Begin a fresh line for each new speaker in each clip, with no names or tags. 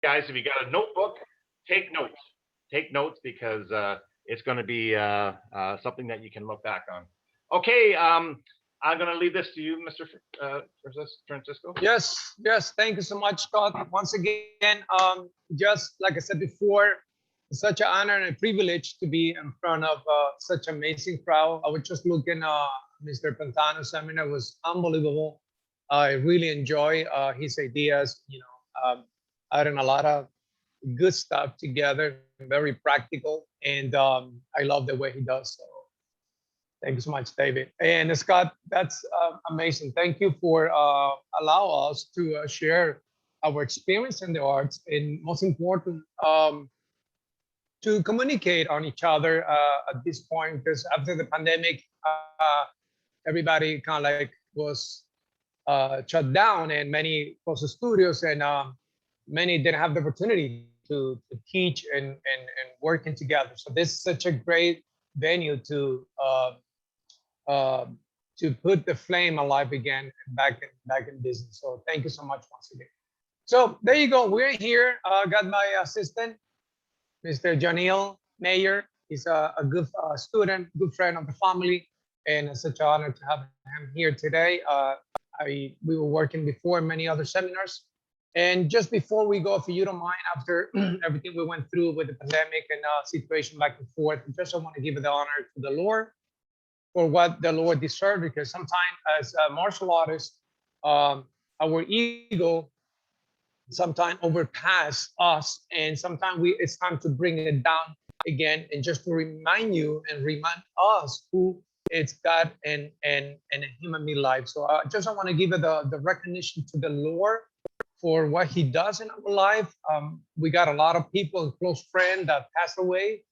Guys, if you got a notebook, take notes. Take notes because it's going to be something that you can look back on. Okay, I'm going to leave this to you, Mr. Francisco.
Yes, yes. Thank you so much, Scott. Once again, just like I said before, it's such an honor and a privilege to be in front of such amazing crowd. I was just looking, Mr. Pantano's seminar was unbelievable. I really enjoy his ideas. Adding a lot of good stuff together, very practical, and I love the way he does. So thank you so much, David. And Scott, that's amazing. Thank you for allow us to share our experience in the arts, and most important, to communicate on each other at this point, because after the pandemic, everybody kind of like was shut down, and many closed studios, and many didn't have the opportunity to teach and working together. So this is such a great venue uh, to put the flame alive again, back in business. So thank you so much once again. So there you go. We're here. Got my assistant, Mr. Janiel Mayer. He's a good student, good friend of the family, and it's such an honor to have him here today. We were working before many other seminars. And just before we go, if you don't mind, after everything we went through with the pandemic and situation back and forth, just I want to give the honor to the Lord for what the Lord deserves, because sometimes as martial artists, our ego sometimes overpass us, and sometimes it's time to bring it down again, and just to remind you and remind us who it's God and a human being life. So just I want to give it the recognition to the Lord for what He does in our life. We got a lot of people, close friends that passed away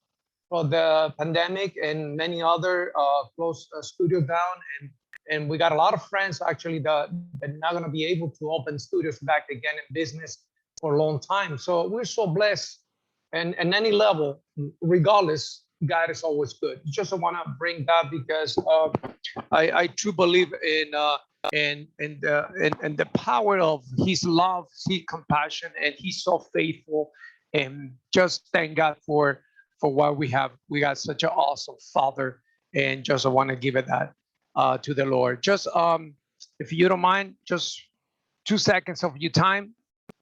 for the pandemic, and many other close studio down, and we got a lot of friends actually that are not going to be able to open studios back again in business for a long time. So we're so blessed, and any level, regardless, God is always good. Just want to bring that because I truly believe in the power of His love, His compassion, and He's so faithful. And just thank God for what we have. We got such an awesome Father, and just I want to give it that to the Lord. Just if you don't mind, just 2 seconds of your time.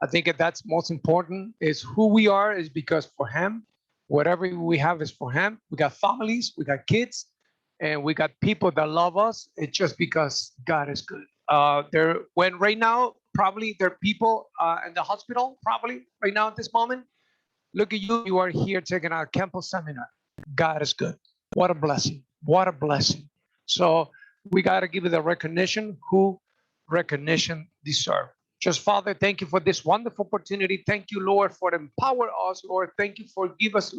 I think that's most important. Is who we are is because for Him. Whatever we have is for Him. We got families, we got kids, and we got people that love us. It's just because God is good. There, when right now, probably there are people in the hospital, probably right now at this moment. Look at you. You are here taking our campus seminar. God is good. What a blessing. What a blessing. So we got to give it the recognition who recognition deserve. Just Father, thank you for this wonderful opportunity. Thank you, Lord, for empower us, Lord. Thank you for give us,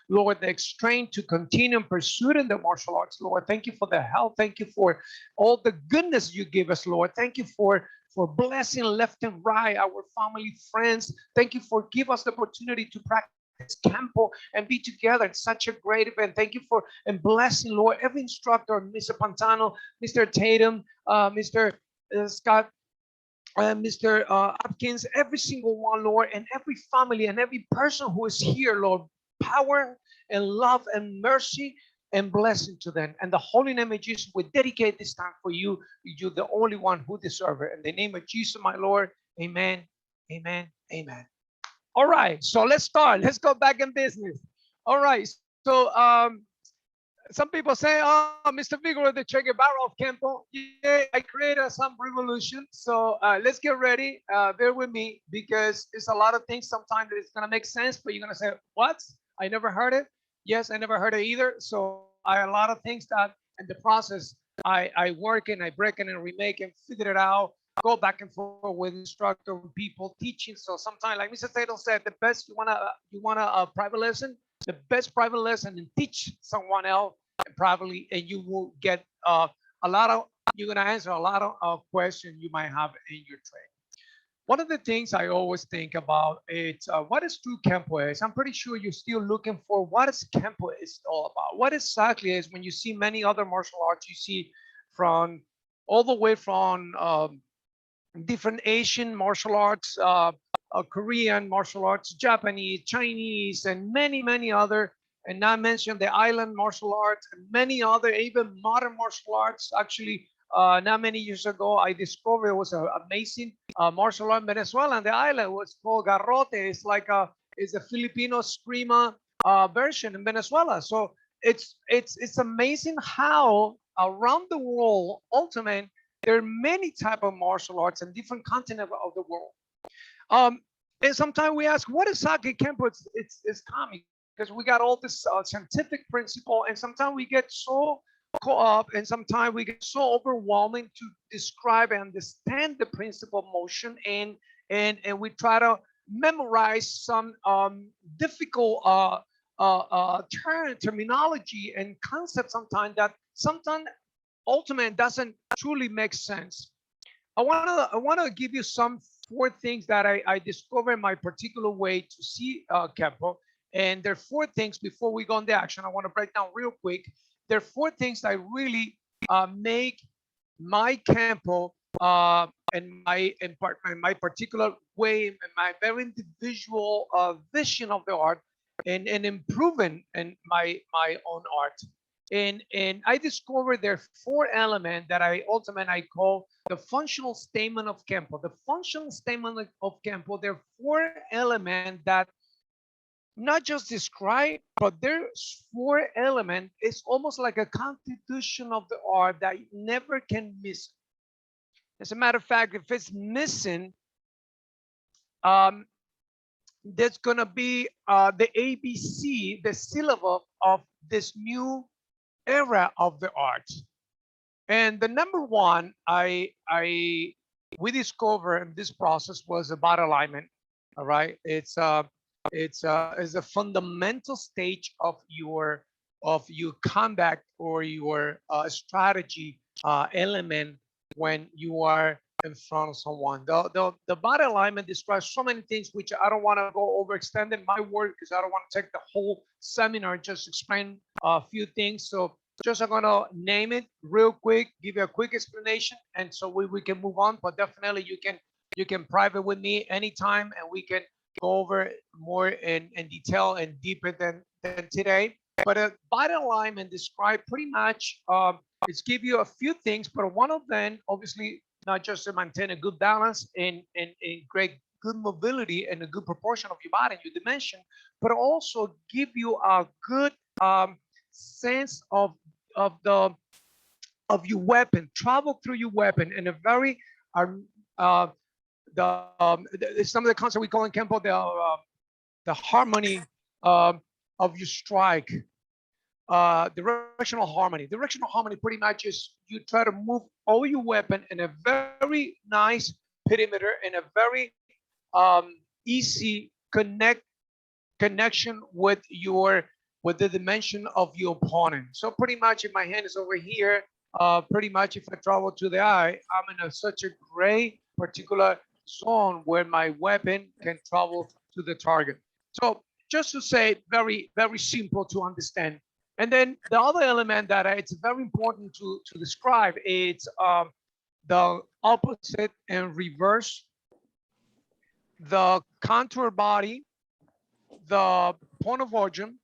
Lord, the strength to continue and pursue in the martial arts, Lord. Thank you for the health. Thank you for all the goodness you give us, Lord. Thank you for blessing left and right our family, friends. Thank you for give us the opportunity to practice campo and be together. It's such a great event. Thank you for and blessing, Lord, every instructor, Mr. Pantano, Mr. Tatum, Mr. Scott, Mr. Atkins, every single one, Lord, and every family and every person who is here, Lord, power and love and mercy and blessing to them. And the holy name of Jesus, we dedicate this time for you. You're the only one who deserve it. In the name of Jesus, my Lord, amen, amen, amen. All right, so let's start. Let's go back in business. All right, so some people say, oh, Mr. Vigoroux, the Che Guevara of Campo. Yeah, I created some revolution. So let's get ready. Bear with me because it's a lot of things. Sometimes it's going to make sense, but you're going to say, what? I never heard it. Yes, I never heard it either. So I a lot of things that in the process, I work and I break it and remake and figure it out. Go back and forth with instructor, with people teaching. So sometimes, like Mr. Tato said, the best you want a private lesson, the best private lesson, and teach someone else privately, and you will get a lot of. You're gonna answer a lot of questions you might have in your trade. One of the things I always think about is what is true Campo is. I'm pretty sure you're still looking for what is Campo is all about. What exactly is when you see many other martial arts, you see from all the way from different Asian martial arts, Korean martial arts, Japanese, Chinese, and many, many other. And not mention the island martial arts and many other, even modern martial arts. Actually, not many years ago, I discovered it was an amazing martial art in Venezuela, and the island was called Garrote. It's a Filipino Eskrima version in Venezuela. So it's amazing how around the world, ultimately, there are many type of martial arts in different continents of the world. Um, and sometimes we ask, what is Sake Kempo? It's comic because we got all this scientific principle, and sometimes we get so caught up, and sometimes we get so overwhelming to describe and understand the principle of motion, and we try to memorize some difficult terminology and concepts sometimes that sometimes ultimately doesn't truly make sense. I wanna give you some four things that I discovered my particular way to see Kempo. And there are four things before we go into action. I want to break down real quick. There are four things that really make my Kempo and my particular way and my very individual vision of the art and improving in my own art. And I discovered there are four elements that I call the functional statement of Kempo. The functional statement of Kempo, there are four elements that not just describe, but there's four elements. It's almost like a constitution of the art that you never can miss. As a matter of fact, if it's missing, um, there's gonna be the ABC, the syllable of this new era of the art. And the number one we discovered in this process was about alignment. All right, it's a fundamental stage of your combat or your strategy element when you are in front of someone. The body alignment describes so many things, which I don't want to go overextend in my word because I don't want to take the whole seminar, just explain a few things. So just I'm gonna name it real quick, give you a quick explanation, and so we can move on. But definitely you can private with me anytime, and we can go over more in detail and deeper than today. But a body alignment describe pretty much it's give you a few things, but one of them obviously not just to maintain a good balance and great good mobility and a good proportion of your body and your dimension, but also give you a good sense of your weapon, travel through your weapon in a very uh, some of the concepts we call in Kempo the harmony of your strike, directional harmony. Directional harmony pretty much is you try to move all your weapon in a very nice perimeter in a very easy connection with the dimension of your opponent. So pretty much if my hand is over here, pretty much if I travel to the eye, I'm in such a great particular zone where my weapon can travel to the target. So just to say, very, very simple to understand. And then the other element that it's very important to describe is the opposite and reverse, the contour body, the point of origin,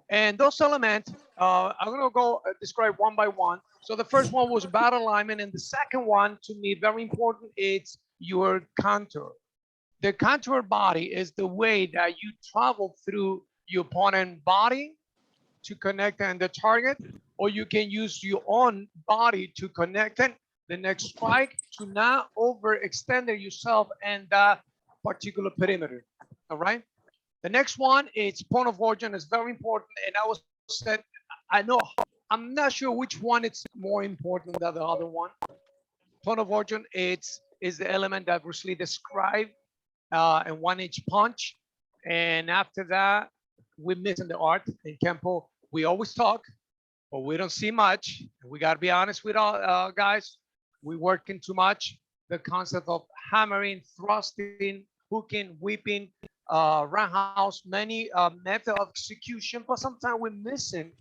and those elements, I'm gonna go describe one by one. So the first one was battle alignment, and the second one, to me, very important, it's your contour. The contour body is the way that you travel through your opponent body to connect and the target, or you can use your own body to connect it, the next strike, to not overextend yourself and that particular perimeter. All right. The next one is point of origin is very important, and I was said I know I'm not sure which one is more important than the other one. Point of origin is the element that Bruce Lee described in one inch punch, and after that we're missing the art in Kempo. We always talk, but we don't see much. We got to be honest with all guys. We working too much. The concept of hammering, thrusting, hooking, whipping, roundhouse, many method of execution, but sometimes we're missing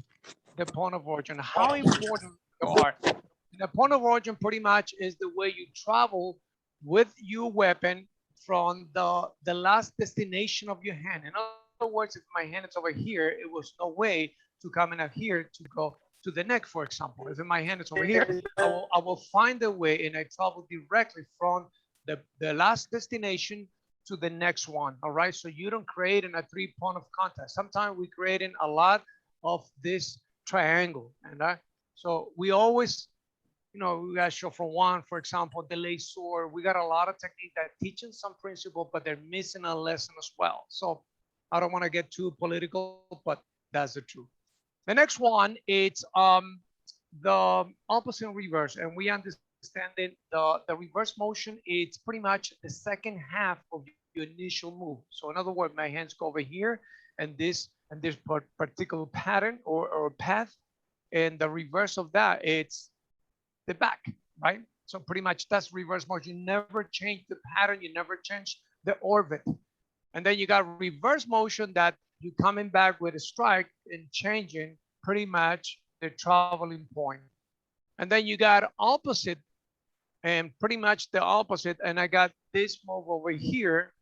the point of origin. How important they are. And the point of origin pretty much is the way you travel with your weapon from the last destination of your hand. In other words, if my hand is over here, it was no way to come in up here to go to the neck, for example. If my hand is over here, I will find a way and I travel directly from the last destination to the next one. All right. So you don't create in a 3 point of contact. Sometimes we create in a lot of this triangle. And so we always, you know, we got to show for one, for example, the lace sword. We got a lot of technique that teaching some principle, but they're missing a lesson as well. So I don't want to get too political, but that's the truth. The next one, it's the opposite reverse, and we understand it. The reverse motion, it's pretty much the second half of your initial move. So in other words, my hands go over here, and this particular pattern or path, and the reverse of that, it's the back, right? So pretty much that's reverse motion. You never change the pattern, you never change the orbit. And then you got reverse motion that you coming back with a strike and changing pretty much the traveling point. And then you got opposite and pretty much the opposite. And I got this move over here,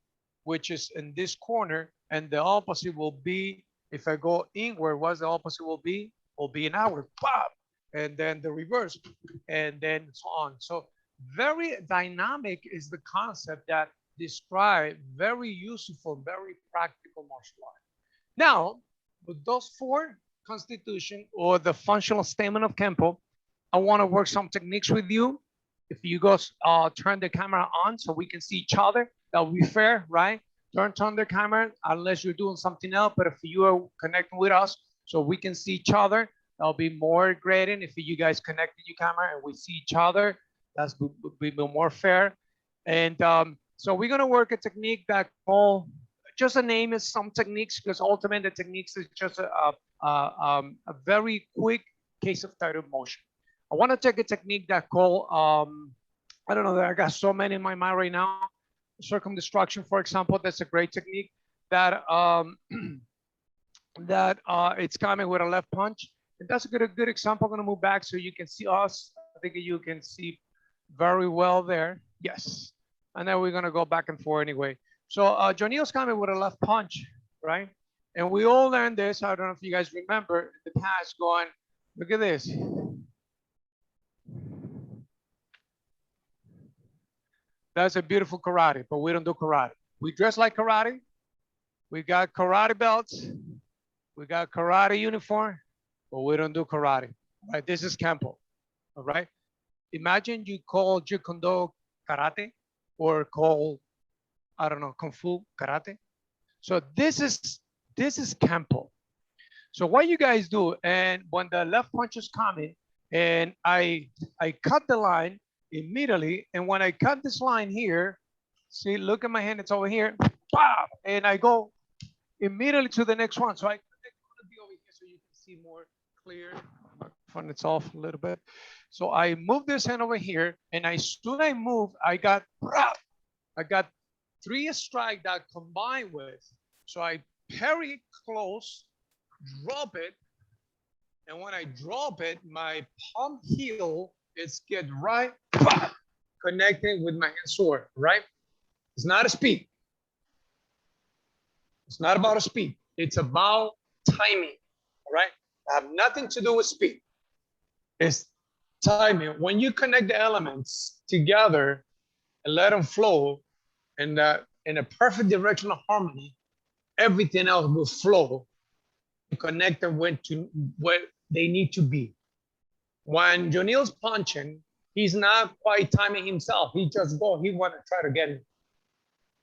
which is in this corner, and the opposite will be, if I go inward, what's the opposite will be? Will be an outward, pop, and then the reverse, and then so on. So very dynamic is the concept that describe very useful, very practical martial art. Now, with those four constitution or the functional statement of Kempo, I want to work some techniques with you. If you guys turn the camera on so we can see each other, that'll be fair, right? Don't turn the camera unless you're doing something else. But if you are connecting with us so we can see each other, that'll be more grading. If you guys connect to your camera and we see each other, that's be more fair. And so we're gonna work a technique that called, just a name is some techniques, because ultimately the techniques is just a very quick case of title motion. I want to take a technique that called, I don't know, I got so many in my mind right now. Circumdestruction, for example, that's a great technique that it's coming with a left punch. And that's a good example. I'm gonna move back so you can see us. I think you can see very well there. Yes. And then we're gonna go back and forth anyway. So Jonil's coming with a left punch, right? And we all learned this. I don't know if you guys remember in the past going, look at this. That's a beautiful karate, but we don't do karate. We dress like karate. We got karate belts. We got karate uniform, but we don't do karate, right? This is Kempo, all right? Imagine you call Jeet Kune Do karate or call, I don't know, Kung Fu karate. So this is Kempo. So what you guys do, and when the left punch is coming, and I cut the line immediately, and when I cut this line here, see, look at my hand, it's over here, pop, and I go immediately to the next one. So I be over here so you can see more clear. My phone it's off a little bit. So I move this hand over here, and as soon as I move, I got 3 strikes that combine with. So I parry close, drop it, and when I drop it, my palm heel is get right connected with my hand sword, right? It's not a speed. It's not about a speed. It's about timing, all right? It have nothing to do with speed. It's timing. When you connect the elements together and let them flow in a perfect directional harmony, everything else will flow and connect them to where they need to be. When Jonil's punching, he's not quite timing himself. He just go, he want to try to get it.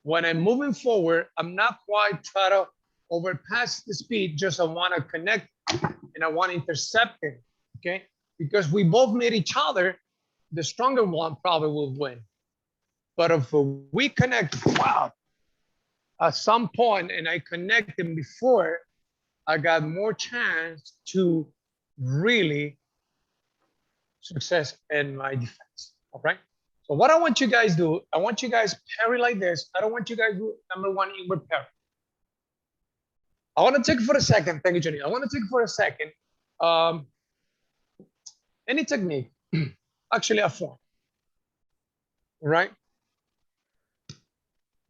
When I'm moving forward, I'm not quite trying to overpass the speed, just I want to connect and I want to intercept it, okay? Because we both made each other, the stronger one probably will win. But if we connect, wow, at some point and I connect them before, I got more chance to really success in my defense, all right? So what I want you guys do, I want you guys parry like this. I don't want you guys do number 1 inward parry. I want to take it for a second. Thank you, Jenny. I want to take it for a second. Any technique, actually a form, right?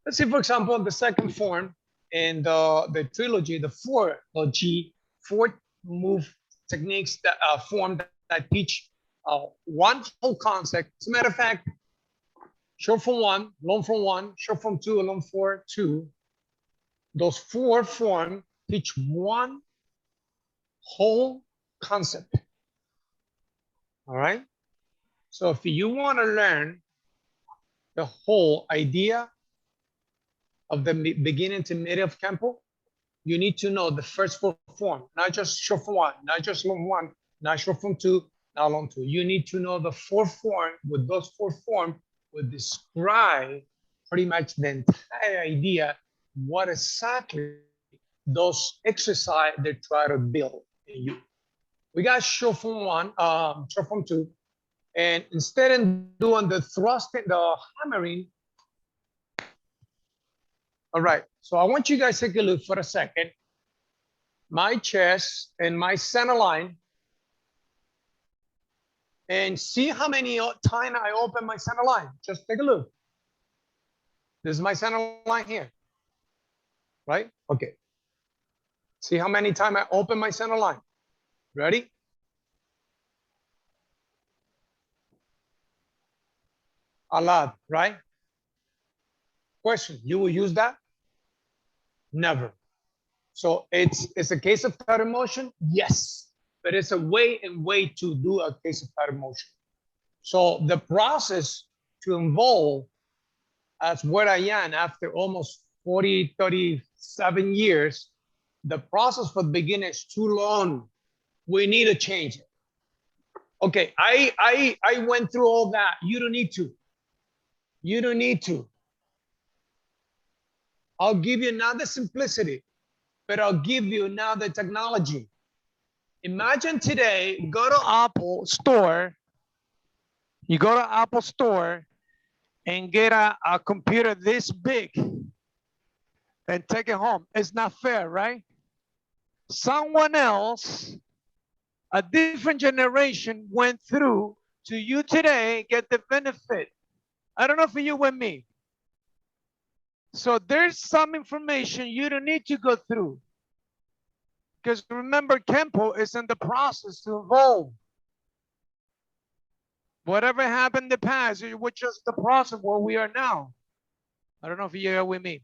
Let's see, for example, the second form in the trilogy, the four move techniques that form that teach one whole concept. As a matter of fact, short form one, long form one, short form two, and long form two. Those four form teach one whole concept. All right. So if you want to learn the whole idea of the beginning to middle of Kempo, you need to know the first four form, not just short form one, not just long one, not short form two, not long two. You need to know the four form. With those four form will describe pretty much the entire idea, what exactly those exercise they try to build in you. We got short form one, short form two, and instead of doing the thrusting, the hammering. All right, so I want you guys to take a look for a second. My chest and my center line, and see how many times I open my center line. Just take a look. This is my center line here, right? Okay. See how many times I open my center line. Ready? A lot, right? Question, you will use that? Never. So it's a case of pattern motion? Yes, but it's a way to do a case of pattern motion. So the process to involve as where I am after almost 40, 37 years, the process for the beginner is too long. We need to change it. Okay, I went through all that. You don't need to. You don't need to. I'll give you another simplicity, but I'll give you another technology. Imagine today, go to Apple store. You go to Apple store and get a computer this big and take it home. It's not fair, right? Someone else, a different generation went through to you today, get the benefit. I don't know for you and me. So there's some information you don't need to go through. Because remember, Kempo is in the process to evolve. Whatever happened in the past, it was just the process where we are now. I don't know if you're with me.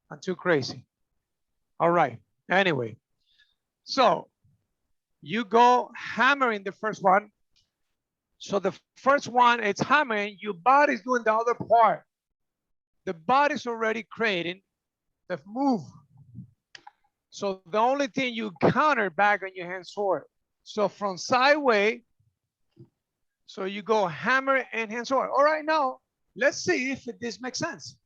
I'm too crazy. All right. Anyway, so you go hammering the first one. So the first one, it's hammering. Your body's doing the other part. The body's already creating the move. So the only thing you counter back on your hand sword. So from sideways, so you go hammer and hand sword. All right, now let's see if this makes sense.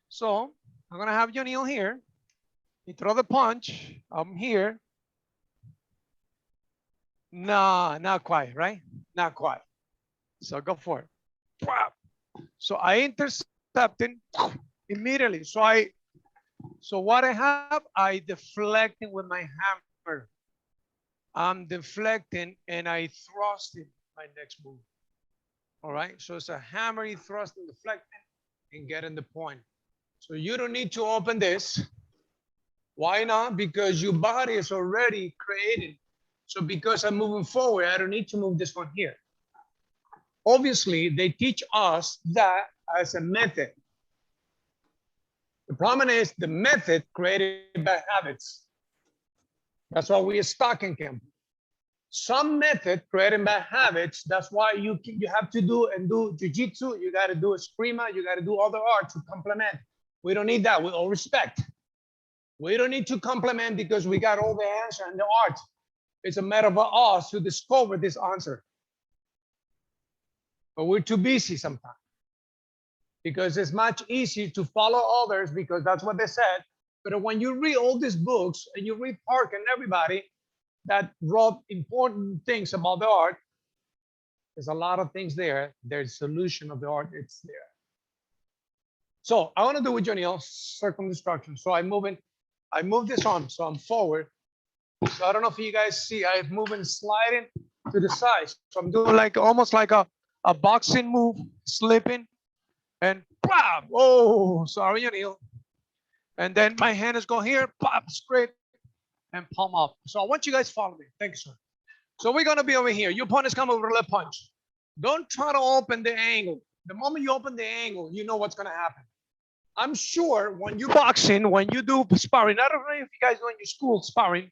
So I'm gonna have Johnny on here. He throw the punch. I'm here. No, not quite, right? Not quite. So go for it. So I intercepting immediately. So what I have, I deflecting with my hammer. I'm deflecting and I thrusting my next move. All right, so it's a hammering, thrusting, deflecting, and getting the point. So you don't need to open this. Why not? Because your body is already created. So because I'm moving forward, I don't need to move this one here. Obviously, they teach us that as a method. The problem is the method created bad habits. That's why we are stuck in camp. Some method creating bad habits. That's why you have to do jiu-jitsu. You got to do eskrima. You got to do other art to complement. We don't need that. With all respect, we don't need to complement because we got all the answer and the art. It's a matter of us to discover this answer. But we're too busy sometimes because it's much easier to follow others because that's what they said. But when you read all these books and you read Park and everybody that wrote important things about the art, there's a lot of things there. There's solution of the art, it's there. So I want to do with Johnny circumdestruction. So I move this on, so I'm forward. So I don't know if you guys see, I'm moving, sliding to the side. So I'm doing like almost like a boxing move, slipping. and pop. Oh, sorry, Anil. And then my hand is going here, pop, straight, and palm up. So I want you guys to follow me. Thank you, sir. So we're gonna be over here. Your opponent's coming over left punch. Don't try to open the angle. The moment you open the angle, you know what's gonna happen. I'm sure when you boxing, when you do sparring, I don't know if you guys do in your school sparring,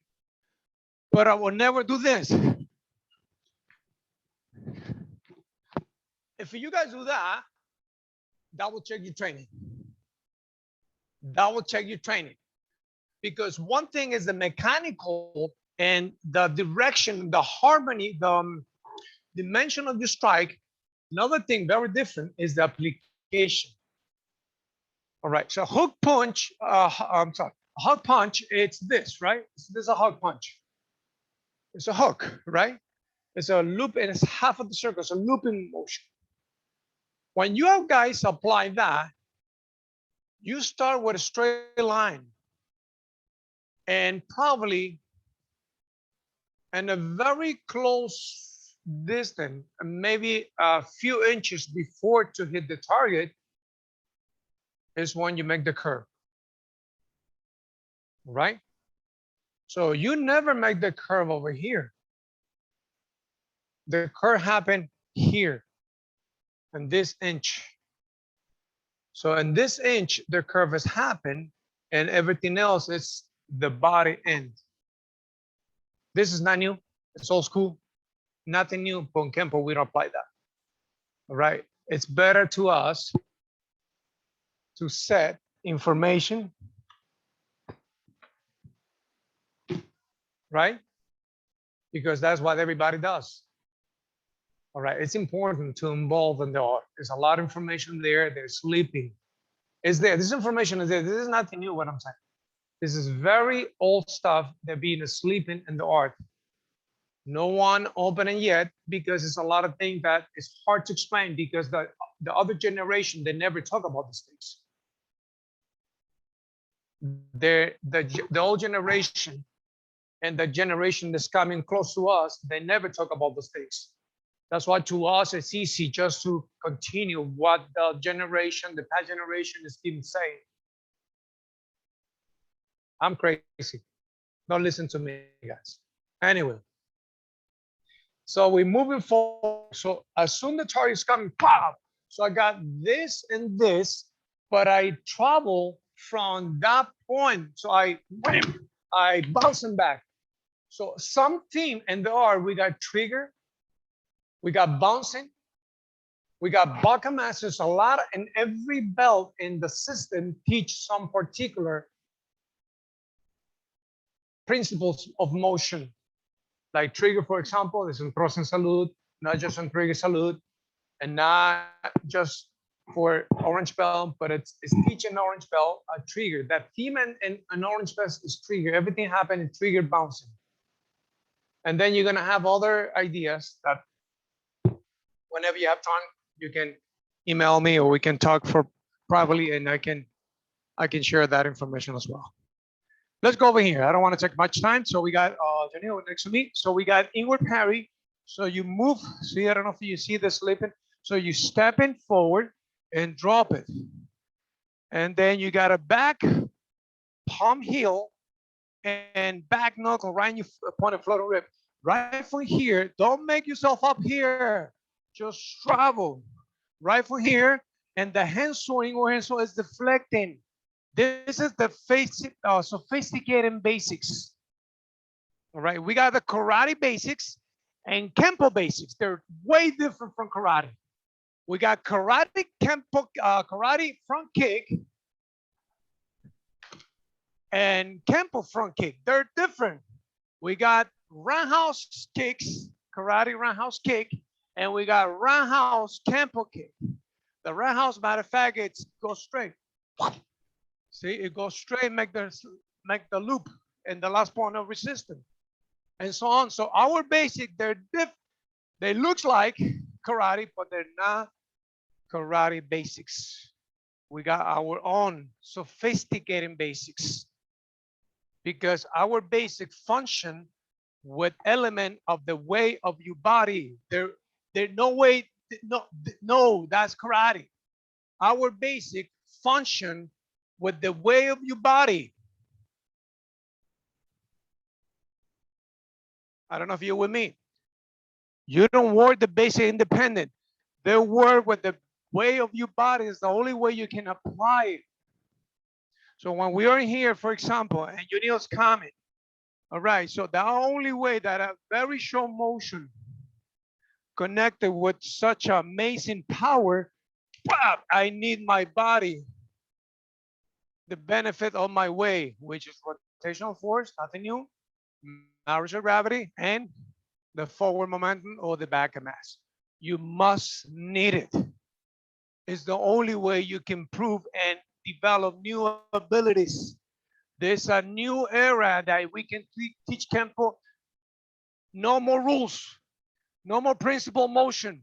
but I will never do this. If you guys do that, that will check your training. That will check your training. Because one thing is the mechanical and the direction, the harmony, the dimension of your strike. Another thing very different is the application. All right, so hook punch, I'm sorry, hug punch, it's this, right? This is a hug punch. It's a hook, right? It's a loop and it's half of the circle, it's a looping motion. When you guys apply that, you start with a straight line and probably in a very close distance, maybe a few inches before to hit the target is when you make the curve, right? So you never make the curve over here. The curve happened here in this inch. So in this inch, the curve has happened and everything else is the body end. This is not new. It's old school. Nothing new. But in Kempo, we don't apply that. All right. It's better to us to set information, right? Because that's what everybody does. All right. It's important to involve in the art. There's a lot of information there. They're sleeping. It's there. This information is there. This is nothing new, what I'm saying. This is very old stuff that being sleeping in the art. No one opening yet because it's a lot of things that is hard to explain because the other generation, they never talk about these things. The old generation and the generation that's coming close to us, they never talk about those things. That's why to us, it's easy just to continue what the generation, the past generation is even saying. I'm crazy. Don't listen to me, guys. Anyway. So we're moving forward. So as soon the target is coming, pop. So I got this and this, but I travel from that point. So I bounce them back. So something in the art, we got trigger, we got bouncing, we got bucket masters, a lot of, and every belt in the system teach some particular principles of motion. Like trigger, for example, is in cross and salute, not just on trigger salute, and not just for orange belt, but it's teaching orange belt a trigger. That theme and an orange belt is trigger. Everything happened in trigger bouncing. And then you're gonna have other ideas that whenever you have time, you can email me or we can talk for privately and I can share that information as well. Let's go over here. I don't want to take much time. So we got Janelle next to me. So we got inward parry. So you move. See, I don't know if you see this slipping. So you step in forward and drop it. And then you got a back palm heel and back knuckle right in your point of floating rib. Right from here. Don't make yourself up here. Just travel right from here. And the hand swing or hand swing is deflecting. This is the sophisticated basics. All right, we got the karate basics and Kempo basics. They're way different from karate. We got karate, Kempo, karate front kick and Kempo front kick. They're different. We got roundhouse kicks, karate roundhouse kick, and we got roundhouse Kempo kick. The roundhouse, matter of fact, it goes straight. See, it goes straight, make the loop and the last point of resistance, and so on. So our basic, they look like karate, but they're not karate basics. We got our own sophisticated basics because our basic function with element of the way of your body. There no way, no, that's karate. our basic function with the weight of your body. I don't know if you're with me. You don't work the basic independent. They work with the way of your body is the only way you can apply it. So when we are here, for example, and you need us coming, all right, so the only way that a very short motion connected with such amazing power, I need my body, the benefit of my way, which is rotational force, nothing new, inertial gravity, and the forward momentum or the back of mass. You must need it. It's the only way you can prove and develop new abilities. There's a new era that we can teach Kempo. No more rules, no more principle motion.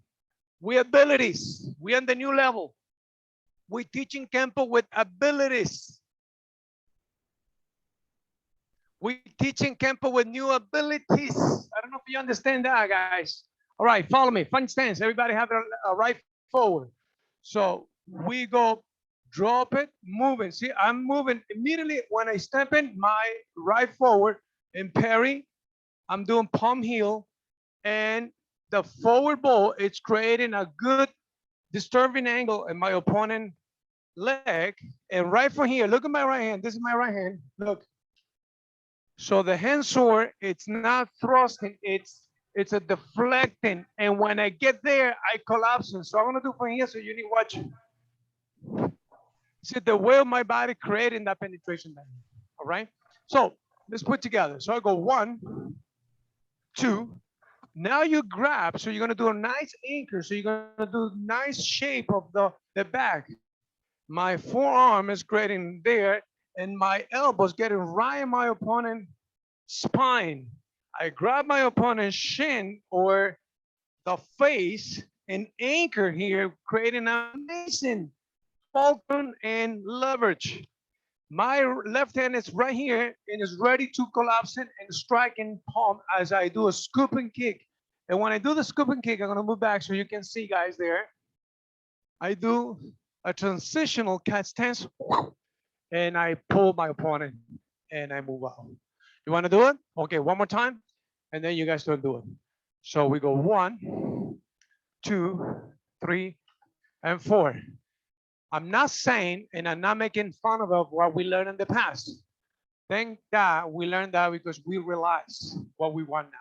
We abilities. We on the new level. We're teaching Kempo with abilities. We're teaching Kempo with new abilities. I don't know if you understand that, guys. All right, follow me. Fun stance. Everybody have a right forward. So we go drop it, moving. See, I'm moving immediately when I step in my right forward and parry. I'm doing palm heel, and the forward ball, it's creating a good disturbing angle in my opponent leg. And right from here, look at my right hand. This is my right hand. Look. So the hand sword, it's not thrusting, it's a deflecting. And when I get there, I collapse. So I'm gonna do from here, so you need to watch. See the way of my body creating that penetration there. All right. So let's put together. So I go 1, 2. Now you grab. So you're gonna do a nice anchor. So you're gonna do nice shape of the back. My forearm is getting there, and my elbows getting right in my opponent's spine. I grab my opponent's shin or the face and anchor here, creating an amazing fulcrum and leverage. My left hand is right here and is ready to collapse it and striking palm as I do a scoop and kick. And when I do the scoop and kick, I'm gonna move back so you can see, guys, there. I do a transitional cat stance and I pull my opponent and I move out. You wanna do it? Okay, one more time, and then you guys don't do it. So we go 1, 2, 3, and 4. I'm not saying, and I'm not making fun of what we learned in the past. Thank God we learned that because we realize what we want now.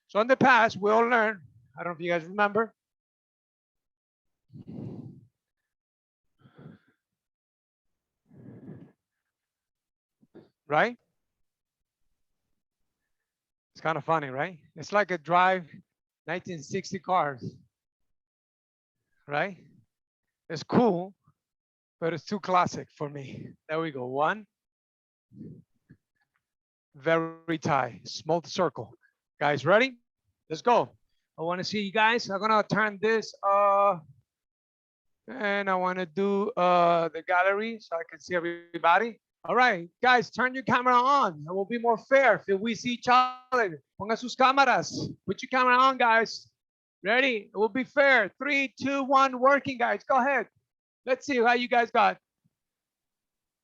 So in the past, we all learned, I don't know if you guys remember. Right? It's kind of funny, right? It's like a drive 1960 cars, right? It's cool, but it's too classic for me. There we go. 1, very tight, small circle. Guys, ready? Let's go. I want to see you guys. I'm gonna turn this and I want to do the gallery so I can see everybody. All right, guys, turn your camera on. It will be more fair if we see each other. Pongan sus cámaras. Put your camera on, guys. Ready? It will be fair. 3, 2, 1, working, guys. Go ahead. Let's see how you guys got.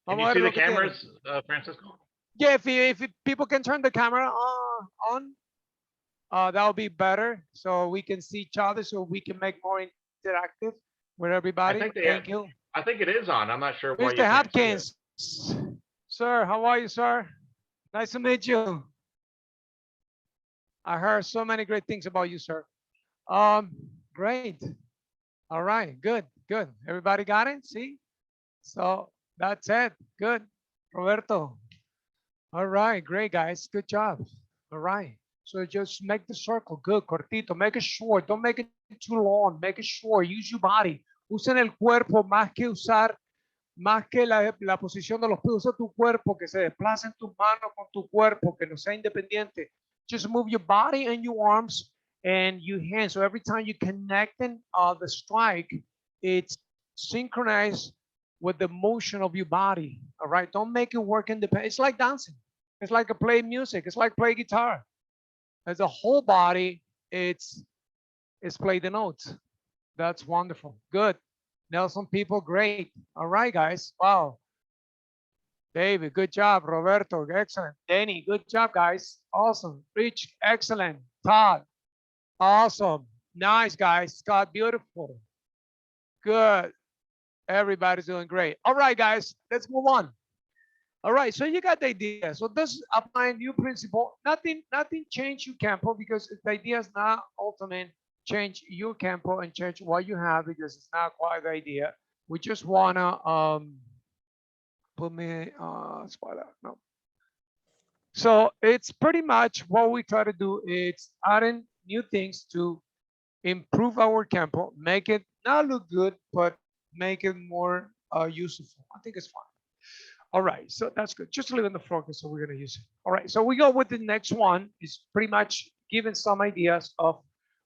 Can you see the cameras, Francisco?
Yeah, if people can turn the camera on, that will be better. So we can see each other, so we can make more interactive with everybody. Thank you.
I think it is on. I'm not sure why
Mr.
you can't see it.
Hopkins. Sir, how are you, sir? Nice to meet you. I heard so many great things about you, sir. Great. All right, good, good. Everybody got it? See? So that's it. Good. Roberto. All right, great, guys. Good job. All right. So just make the circle good, cortito. Make it short. Don't make it too long. Make it short. Use your body. Usen el cuerpo más que usar, más que la posición de los pies. Usa tu cuerpo, que se desplacen tus manos con tu cuerpo, que no sea independiente. Just move your body and your arms and your hands. So every time you connecting the strike, it's synchronized with the motion of your body. All right. Don't make it work independent. It's like dancing. It's like play music. It's like play guitar. As a whole body, it's play the notes. That's wonderful. Good. Nelson people, great. All right, guys. Wow. David, good job. Roberto, excellent. Danny, good job, guys. Awesome. Rich, excellent. Todd, awesome. Nice, guys. Scott, beautiful. Good. Everybody's doing great. All right, guys, let's move on. All right, so you got the idea. So this applying new principle. Nothing change your campo because the idea is not ultimate change your campo and change what you have because it's not quite the idea. We just wanna put me spot out. No. So it's pretty much what we try to do. It's adding new things to improve our campo, make it not look good, but make it more useful. I think it's fine. All right, so that's good. Just leave it in the focus, so we're gonna use it. All right, so we go with the next one. Is pretty much giving some ideas of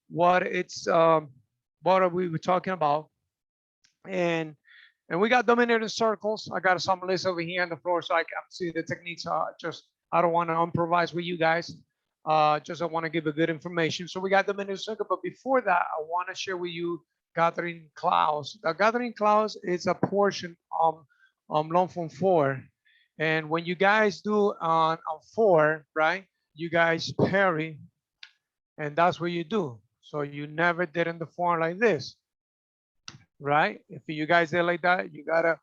what it's what are we were talking about, and we got dominated circles. I got some list over here on the floor, so I can see the techniques. Just I don't want to improvise with you guys. Just I want to give a good information. So we got dominated circle, but before that, I want to share with you gathering clouds. The gathering clouds is a portion long from 4. And when you guys do on 4, right, you guys parry, and that's what you do. So you never did in the form like this, right? If you guys did like that, you gotta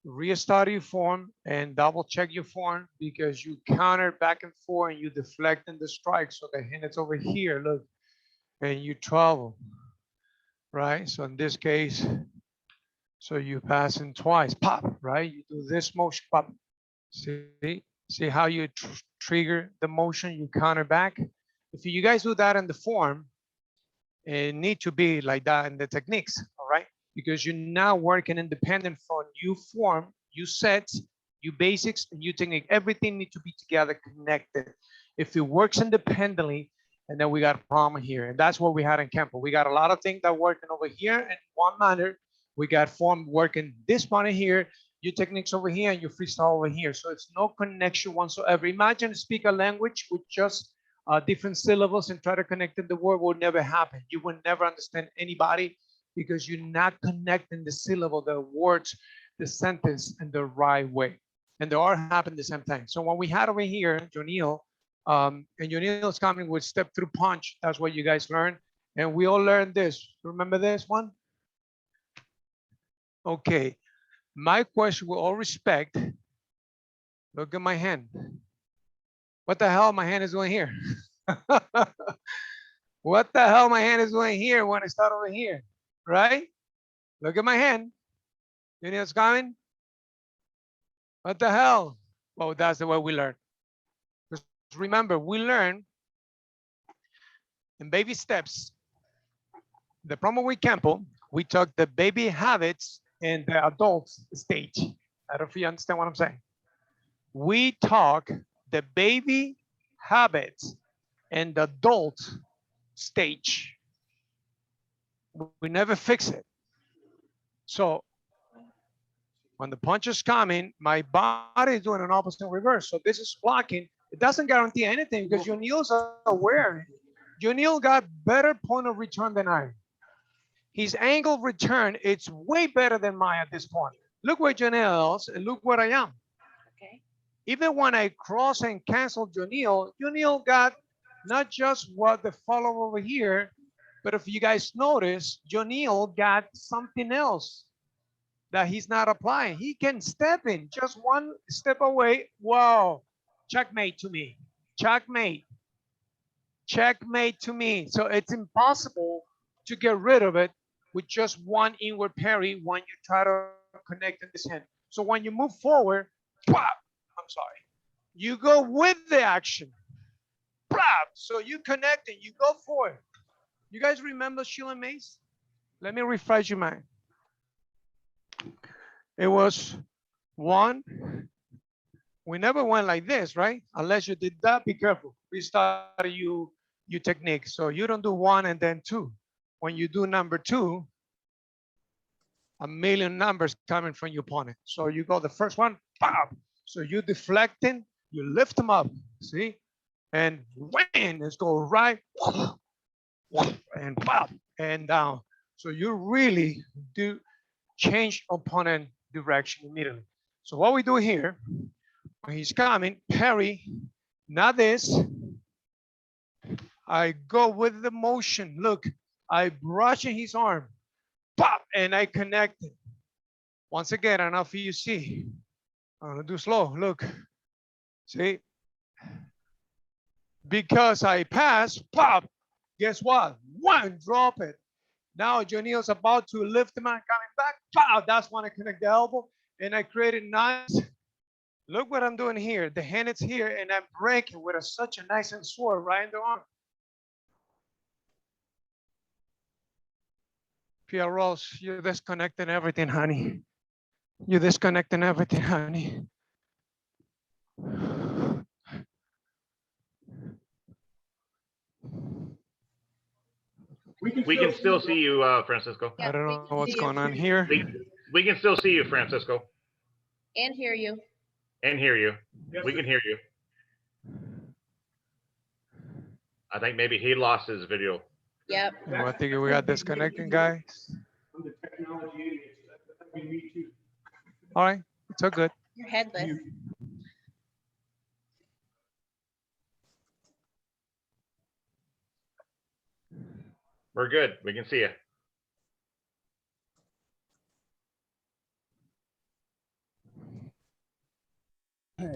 restart your form and double check your form because you counter back and forth and you deflect in the strike. So the hand is over here, look, and you travel, right? So in this case, so you pass in twice, pop, right? You do this motion, pop. See how you trigger the motion, you counter back. If you guys do that in the form, it need to be like that in the techniques, all right? Because you're now working independent from you form, you sets, you basics, and you technique. Everything need to be together connected. If it works independently, and then we got a problem here. And that's what we had in Campo. We got a lot of things that working over here in one manner. We got form working this manner here, your techniques over here, and your freestyle over here. So it's no connection whatsoever. Imagine speak a language with just different syllables and try to connect in the word will never happen. You will never understand anybody because you're not connecting the syllable, the words, the sentence in the right way. And they all happen the same time. So what we had over here, Jonil, and Jonil's coming with step through punch. That's what you guys learned. And we all learned this. Remember this one? Okay. My question with all respect, look at my hand. What the hell my hand is doing here? What the hell my hand is doing here when I start over here, right? Look at my hand. You know what's coming? What the hell? Well, that's the way we learn. Just remember, we learn in baby steps. The problem with Campo, we took the baby habits and the adult stage. I don't know if you understand what I'm saying. We talk the baby habits and the adult stage. We never fix it. So when the punch is coming, my body is doing an opposite reverse. So this is blocking. It doesn't guarantee anything because Jonil's aware. Jonil got better point of return than I. His angle of return, it's way better than mine at this point. Look where Jonil is and look where I am.
Okay.
Even when I cross and cancel Jonil got not just what the follow over here, but if you guys notice, Jonil got something else that he's not applying. He can step in just one step away. Whoa, checkmate to me, checkmate, checkmate to me. So it's impossible to get rid of it with just one inward parry when you try to connect in this hand. So when you move forward, pop, I'm sorry, you go with the action. Pop, so you connect and you go forward. You guys remember Sheila Mace? Let me refresh your mind. It was one. We never went like this, right? Unless you did that, be careful. Restart your technique. So you don't do one and then two. When you do number two, a million numbers coming from your opponent. So you go the first one, pop. So you deflecting, you lift them up, see? And wham, let's go right, and pop, and down. So you really do change opponent direction immediately. So what we do here, when he's coming, parry, not this. I go with the motion. Look, I brush in his arm, pop, and I connect it. Once again, I don't know if you see. I'm gonna do slow. Look, see, because I pass, pop. Guess what? One, drop it. Now Jonil's about to lift him and coming back. Pow! That's when I connect the elbow and I create a nice. Look what I'm doing here. The hand is here and I'm breaking with such a nice and sword right in the arm. Pierre Rose, you're disconnecting everything, honey. You're disconnecting everything, honey.
We can still see you, Francisco.
I don't know what's going on here.
We can still see you, Francisco.
And hear you.
And hear you. We can hear you. I think maybe he lost his video.
Yep.
I think we got disconnecting, guys. All right, it's all good.
You're headless.
We're good. We can see you.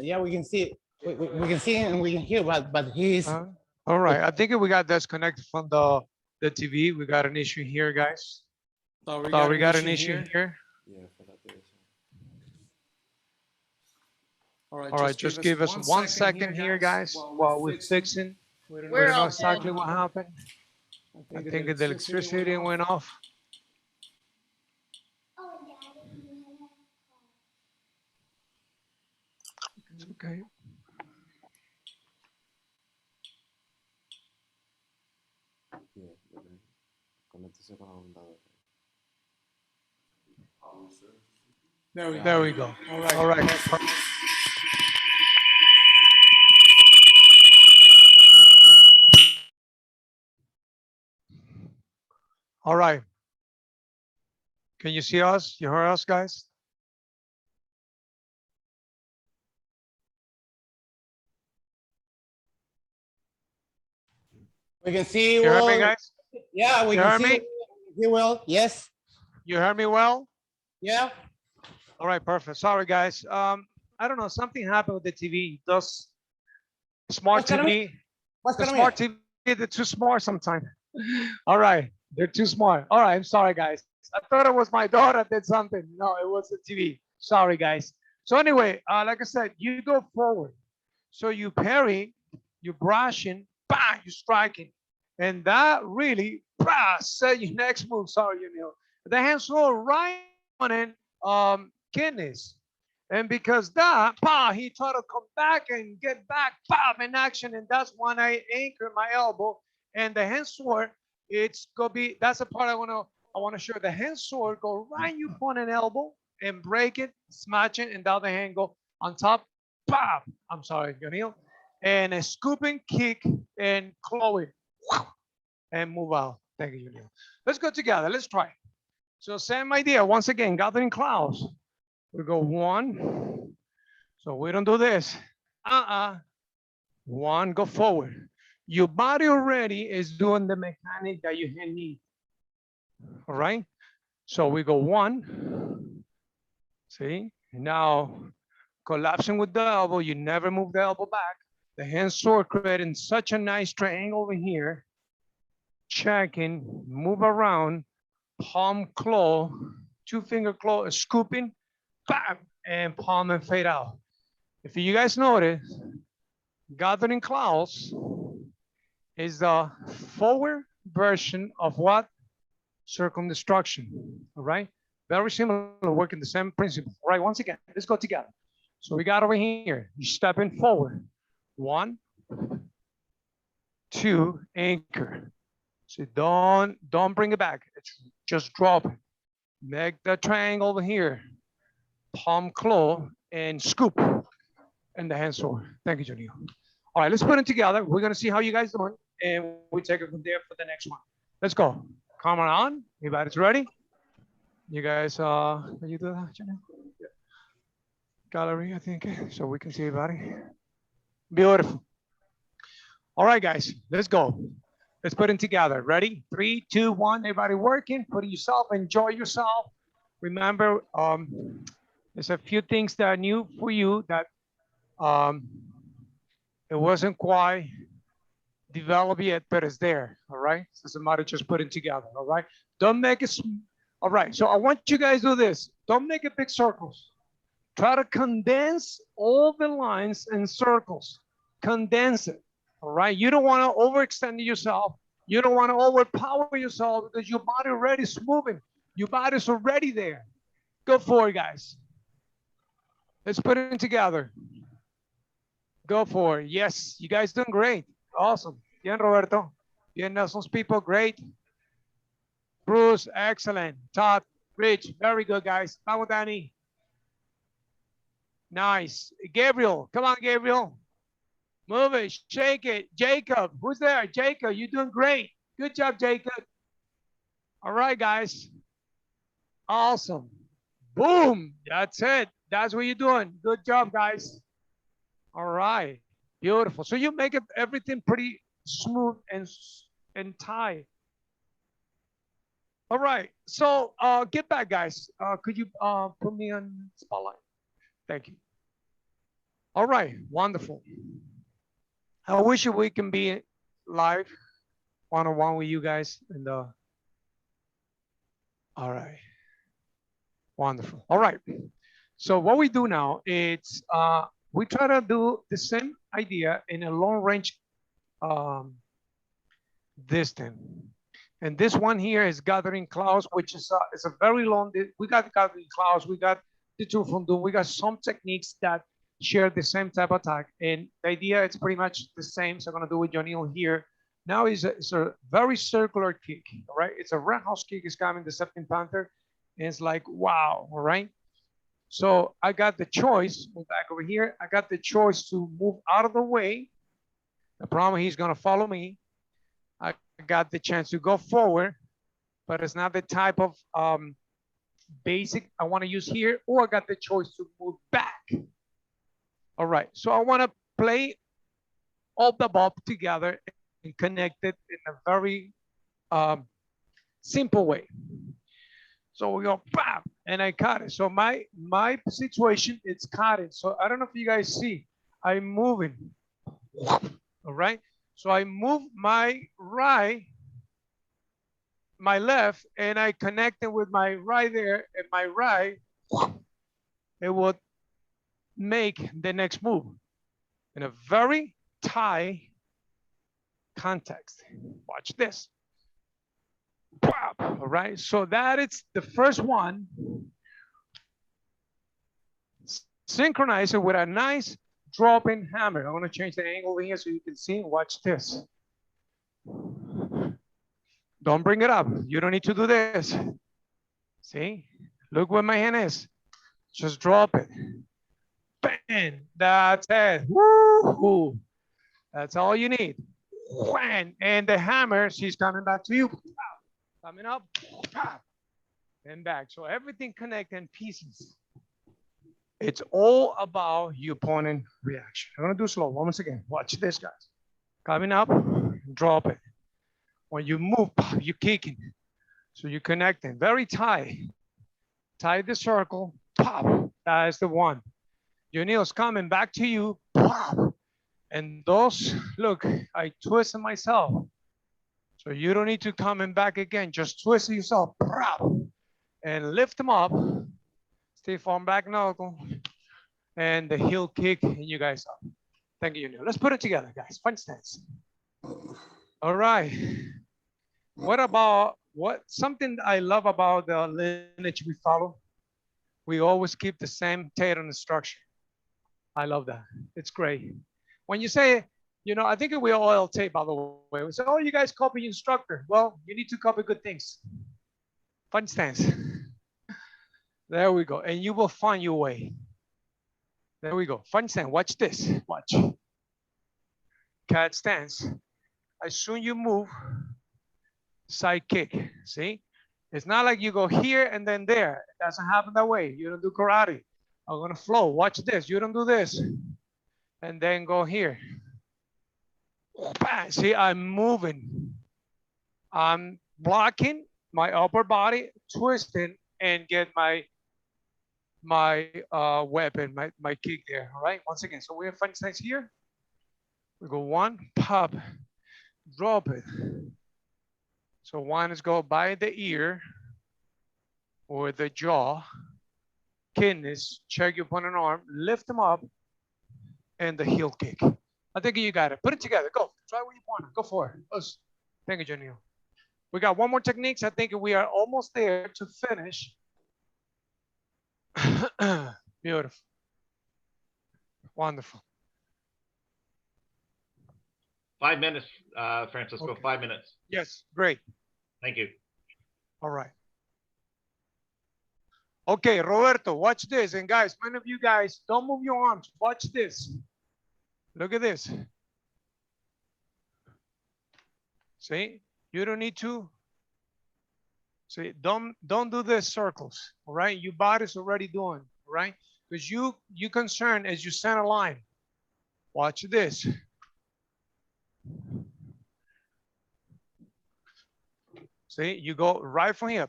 Yeah, we can see it. We can see it and we can hear, but he's.
All right, I think we got disconnected from the TV. We got an issue here, guys.
So
We got an issue here.
Yeah, for that there.
All right, just give us 1 second here, guys, while we're fixing. We don't
We're
know
all
exactly
good.
what happened. I think the electricity went off. It's okay.
Conéctese con la computadora.
There we go. All right. All right. Can you see us? You hear us, guys?
We can see
You hear me,
well.
guys?
Yeah, we
You
can
hear
see.
me?
You well. Yes.
You hear me well?
Yeah.
All right, perfect. Sorry, guys. I don't know. Something happened with the TV. Those smart
What's gonna
TV.
What's
The
going
smart TV, they're too smart sometimes. All right, they're too smart. All right, I'm sorry, guys. I thought it was my daughter did something. No, it was the TV. Sorry, guys. So anyway, like I said, you go forward. So you parry, you brushing, bang, you striking. And that really, set your next move. Sorry, you know. The hands roll right on in kidneys. And because that, he tried to come back and get back, in action. And that's when I anchor my elbow. And the hand sword, it's gonna be, that's the part I wanna show. The hand sword go right in your point and elbow and break it, smash it, and the other hand go on top, I'm sorry, Jonil. And a scooping kick and claw it, and move out. Thank you, Jonil. Let's go together, let's try. So same idea, once again, gathering clouds. We go 1. So we don't do this. 1, go forward. Your body already is doing the mechanic that your hand needs. All right. So we go 1. See, now collapsing with the elbow, you never move the elbow back. The hand sword creating such a nice triangle over here. Checking, move around, palm claw, 2-finger claw, scooping, bam, and palm and fade out. If you guys notice, gathering clouds is the forward version of what? Circumdestruction, all right? Very similar, working the same principle. All right, once again, let's go together. So we got over here, you stepping forward. 1, 2, anchor. So don't bring it back, it's just drop it. Make the triangle over here. Palm claw and scoop and the hand sword. Thank you, Jonio. All right, let's put it together. We're gonna see how you guys doing, and we take it from there for the next one. Let's go. Camera on. Everybody's ready? You guys, can you do that, Janelle? Gallery, I think, so we can see everybody. Beautiful. All right, guys, let's go. Let's put it together. Ready? 3, 2, 1. Everybody working. Put yourself. Enjoy yourself. Remember, there's a few things that are new for you that um, it wasn't quite developed yet, but it's there. All right. So it's a matter of just putting together. All right. Don't make it. All right. So I want you guys to do this. Don't make it big circles. Try to condense all the lines and circles. Condense it. All right. You don't want to overextend yourself. You don't want to overpower yourself because your body already is moving. Your body's already there. Go for it, guys. Let's put it together. Go for it. Yes, you guys doing great. Awesome. Bien, Roberto. Bien, Nelson's people, great. Bruce, excellent. Todd, Rich, very good, guys. Vamos, Danny. Nice. Gabriel, come on, Gabriel. Move it, shake it. Jacob, who's there? Jacob, you're doing great. Good job, Jacob. All right, guys. Awesome. Boom. That's it. That's what you're doing. Good job, guys. All right. Beautiful. So you make it everything pretty smooth and tight. All right. So get back, guys. Could you put me on spotlight? Thank you. All right. Wonderful. I wish we can be live one-on-one with you guys. And all right. Wonderful. All right. So what we do now is we try to do the same idea in a long range distance. And this one here is gathering clouds, which is a very long, we got gathering clouds, we got the two from Doom, we got some techniques that share the same type of attack. And the idea is pretty much the same. So I'm gonna do with Jonil here. Now it's a very circular kick, all right? It's a roundhouse kick, it's coming the Septim Panther. And it's like, wow, all right? So I got the choice, move back over here. I got the choice to move out of the way. The problem, he's gonna follow me. I got the chance to go forward, but it's not the type of basic I wanna use here, or I got the choice to move back. All right, so I wanna play all the above together and connect it in a very simple way. So we go, bam, and I cut it. So my situation, it's cutting. So I don't know if you guys see, I'm moving, all right? So I move my right, my left, and I connect it with my right there, and my right, it would make the next move in a very tight context. Watch this. All right, so that is the first one. Synchronize it with a nice dropping hammer. I'm gonna change the angle here so you can see. Watch this. Don't bring it up. You don't need to do this. See, look where my hand is. Just drop it. Bang, that's it. Woo-hoo. That's all you need. And the hammer, she's coming back to you. Coming up, and back. So everything connect in pieces. It's all about your opponent reaction. I'm gonna do slow once again. Watch this, guys. Coming up, drop it. When you move, you're kicking. So you're connecting very tight. Tie the circle, pop. That is the one. Your nails coming back to you, pop. And those, look, I twisted myself. So you don't need to come in back again. Just twist yourself, and lift them up. Stiff arm back knuckle, and the heel kick, and you guys up. Thank you, Neil. Let's put it together, guys. Fun stance. All right. What about something I love about the lineage we follow? We always keep the same Tatum structure. I love that. It's great. When you say, you know, I think we all tape, by the way. We say, oh, you guys copy instructor. Well, you need to copy good things. Fun stance. There we go. And you will find your way. There we go. Fun stance. Watch this. Watch. Cat stance. As soon you move, side kick. See? It's not like you go here and then there. It doesn't happen that way. You don't do karate. I'm gonna flow. Watch this. You don't do this. And then go here. See, I'm moving. I'm blocking my upper body, twisting, and get my weapon, my kick there. All right. Once again, so we have fun size here. We go one, pop, drop it. So one is go by the ear or the jaw, kidneys, check your opponent arm, lift them up, and the heel kick. I think you got it. Put it together. Go. Try what you want. Go for it. Us. Thank you, Janelle. We got one more techniques. I think we are almost there to finish. Beautiful. Wonderful.
5 minutes, Francisco,
Okay.
5 minutes.
Yes, great.
Thank you.
All right. Okay, Roberto, watch this. And guys, many of you guys, don't move your arms. Watch this. Look at this. See, you don't need to. See, don't do the circles. All right, your body's already doing. All right, because you concerned as you center line. Watch this. See, you go right from here.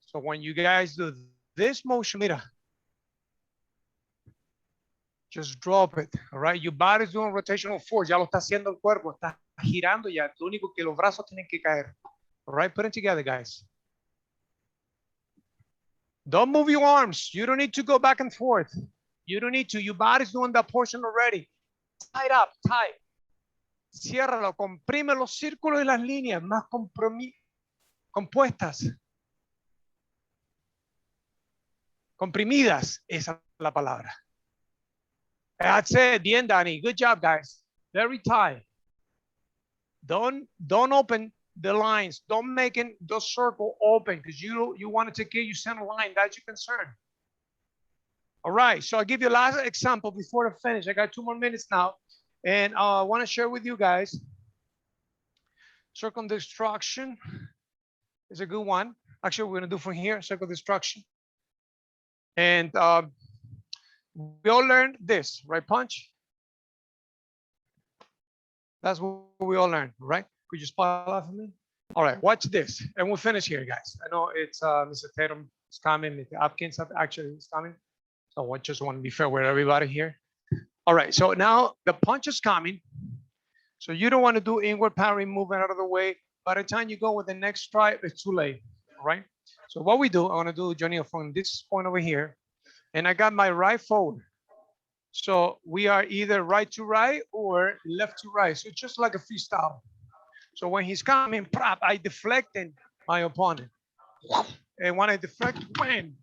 So when you guys do this motion, mira, just drop it. All right, your body's doing rotational force. Ya lo está haciendo el cuerpo. Está girando ya. Lo único que los brazos tienen que caer. All right, put it together, guys. Don't move your arms. You don't need to go back and forth. You don't need to. Your body's doing that portion already. Tie it up, tight. Ciérralo, comprime los círculos y las líneas más compuestas. Comprimidas, esa es la palabra. That's it. Bien, Danny. Good job, guys. Very tight. Don't open the lines. Don't make it the circle open because you want to take care of your center line. That's your concern. All right. So I'll give you a last example before I finish. I got 2 more minutes now. And I want to share with you guys. Circle destruction is a good one. Actually, we're going to do from here, circle destruction. And we all learned this, right, Punch? That's what we all learned, right? Could you spot off for me? All right, watch this. And we'll finish here, guys. I know it's Mr. Tatum is coming, Mr. Hopkins actually is coming. So I just want to be fair with everybody here. All right, so now the punch is coming. So you don't want to do inward parry movement out of the way. By the time you go with the next strike, it's too late, all right? So what we do, I want to do, Johnny, from this point over here, and I got my right forward. So we are either right to right or left to right. So just like a freestyle. So when he's coming, I deflected my opponent. And when I deflect, wham,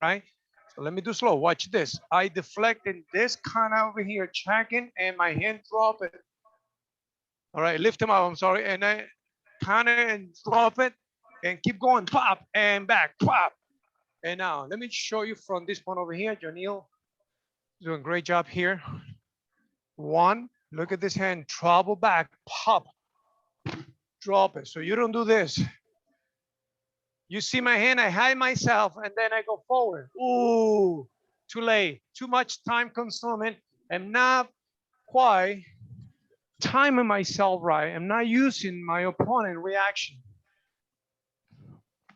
right? So let me do slow. Watch this. I deflected this kind of over here, checking, and my hand drop it. All right, lift him up. I'm sorry, and I counter and drop it, and keep going. Pop and back. Pop. And now let me show you from this point over here. Janelle doing a great job here. One. Look at this hand. Travel back. Pop. Drop it. So you don't do this. You see my hand, I hide myself, and then I go forward. Ooh, too late. Too much time consuming. I'm not quite timing myself right. I'm not using my opponent reaction.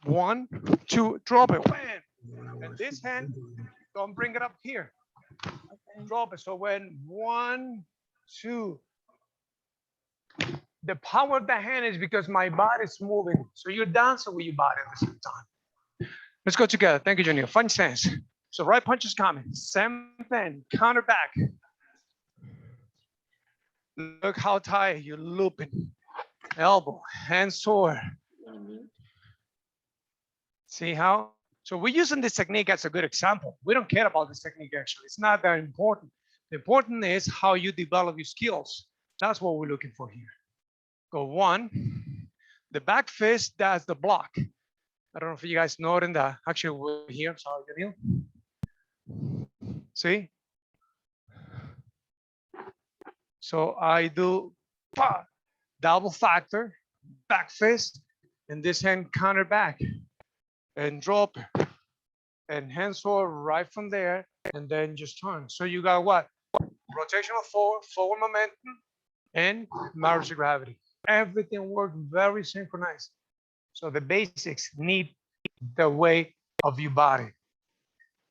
1, 2, drop it. Wham. And this hand, don't bring it up here. Drop it. So when 1, 2, the power of the hand is because my body is moving. So you're dancing with your body at the same time. Let's go together. Thank you, Junior. Fun sense. So right punch is coming. Same thing. Counter back. Look how tight you're looping. Elbow, hand sore. See how? So we're using this technique as a good example. We don't care about this technique actually. It's not that important. The important is how you develop your skills. That's what we're looking for here. Go 1. The back fist, that's the block. I don't know if you guys know it in the, actually we're here, sorry, Daniel. See? So I do double factor, back fist, and this hand counter back and drop and hands forward right from there, and then just turn. So you got what? Rotational forward momentum and marriage of gravity. Everything works very synchronized. So the basics need the weight of your body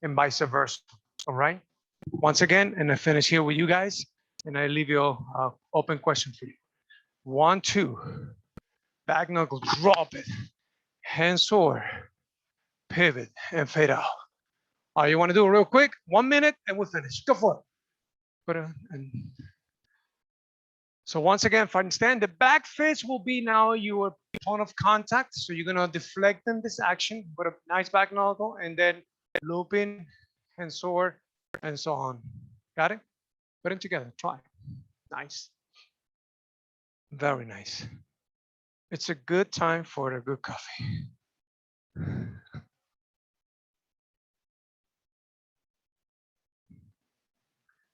and vice versa. All right. Once again, and I finish here with you guys, and I leave you open question for you. 1, 2, back knuckle, drop it, hands forward, pivot, and fade out. All you want to do real quick, 1 minute, and we'll finish. Go for it. Put it and so once again, if I understand, the back fist will be now your point of contact. So you're gonna deflect in this action, put a nice back knuckle, and then loop in and sword and so on. Got it? Put it together. Try. Nice. Very nice. It's a good time for a good coffee.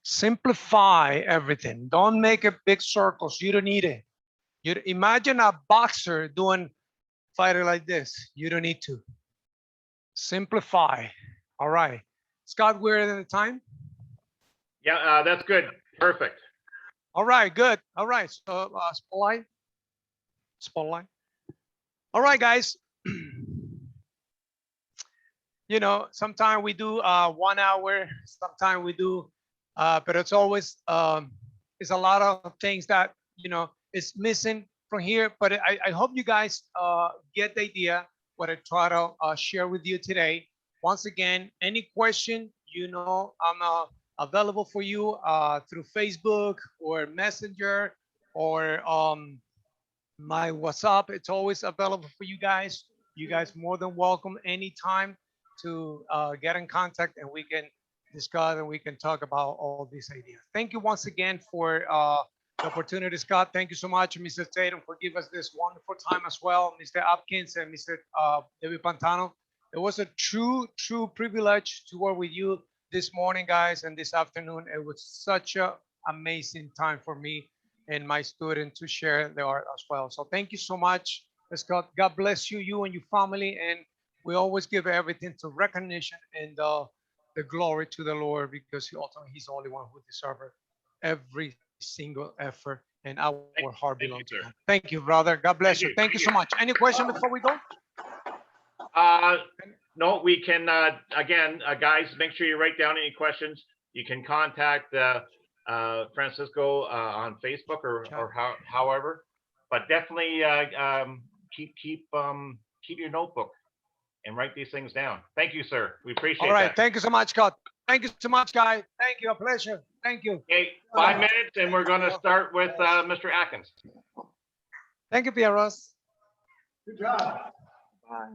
Simplify everything. Don't make it big circles. You don't need it. You imagine a boxer doing fighting like this. You don't need to. Simplify. All right. Scott, we're in the time.
Yeah, that's good. Perfect.
All right, good. All right. So spotlight. Spotlight. All right, guys. You know, sometimes we do 1 hour, sometimes we do, but it's always it's a lot of things that, you know, is missing from here. But I hope you guys get the idea what I try to share with you today. Once again, any question, you know, I'm available for you through Facebook or Messenger or my WhatsApp. It's always available for you guys. You guys more than welcome anytime to get in contact, and we can discuss and we can talk about all these ideas. Thank you once again for the opportunity, Scott. Thank you so much, Mr. Tatum, for giving us this wonderful time as well, Mr. Hopkins and Mr. David Pantano. It was a true privilege to work with you this morning, guys, and this afternoon. It was such an amazing time for me and my student to share the art as well. So thank you so much, Scott. God bless you, you and your family. And we always give everything to recognition and the glory to the Lord, because ultimately he's the only one who deserves every single effort, and our heart belongs to him. Thank you, brother. God bless you. Thank you so much. Any question before we go?
No, we can, again, guys, make sure you write down any questions. You can contact Francisco on Facebook or however, but definitely keep your notebook and write these things down. Thank you, sir. We appreciate it.
All right.
That.
Thank you so much, Scott. Thank you so much, guys. Thank you. A pleasure. Thank you.
Okay, 5 minutes, and we're going to start with Mr. Atkins.
Thank you, Pieros.
Good job.
Bye.